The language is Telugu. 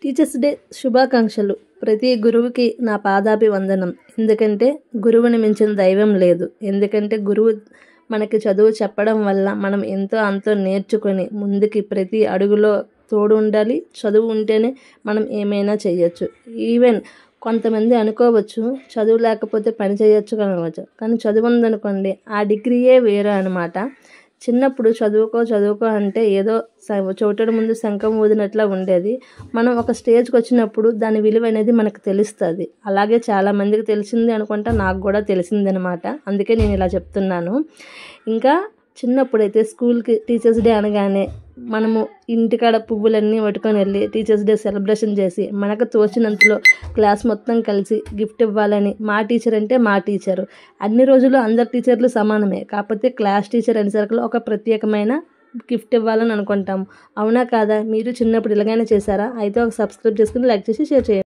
టీచర్స్ డే శుభాకాంక్షలు. ప్రతి గురువుకి నా పాదాభివందనం. ఎందుకంటే గురువుని మించిన దైవం లేదు. ఎందుకంటే గురువు మనకి చదువు చెప్పడం వల్ల మనం ఎంతో అంతో నేర్చుకొని ముందుకి ప్రతి అడుగులో తోడు ఉండాలి. చదువు ఉంటేనే మనం ఏమైనా చేయొచ్చు. ఈవెన్ కొంతమంది అనుకోవచ్చు చదువు లేకపోతే పని చేయొచ్చు కనుకోవచ్చు, కానీ చదువు ఉందనుకోండి ఆ డిగ్రీయే వేరే అనమాట. చిన్నప్పుడు చదువుకో అంటే ఏదో చోటడు ముందు శంఖం ఊదినట్లా ఉండేది. మనం ఒక స్టేజ్కి వచ్చినప్పుడు దాని విలువ అనేది మనకు తెలుస్తుంది. అలాగే చాలామందికి తెలిసింది అనుకుంటా, నాకు కూడా తెలిసింది అనమాట. అందుకే నేను ఇలా చెప్తున్నాను. ఇంకా చిన్నప్పుడైతే స్కూల్కి టీచర్స్ డే అనగానే మనము ఇంటికాడ పువ్వులన్నీ పట్టుకొని వెళ్ళి టీచర్స్ డే సెలబ్రేషన్ చేసి మనకు తోచినంతలో క్లాస్ మొత్తం కలిసి గిఫ్ట్ ఇవ్వాలని, మా టీచర్ అంటే మా టీచరు, అన్ని రోజులు అందరు టీచర్లు సమానమే, కాకపోతే క్లాస్ టీచర్ అనేసరికి ఒక ప్రత్యేకమైన గిఫ్ట్ ఇవ్వాలని అనుకుంటాము. అవునా కాదా? మీరు చిన్నప్పుడు ఇలాగైనా చేశారా? అయితే ఒక సబ్స్క్రైబ్ చేసుకుని లైక్ చేసి షేర్ చేయండి.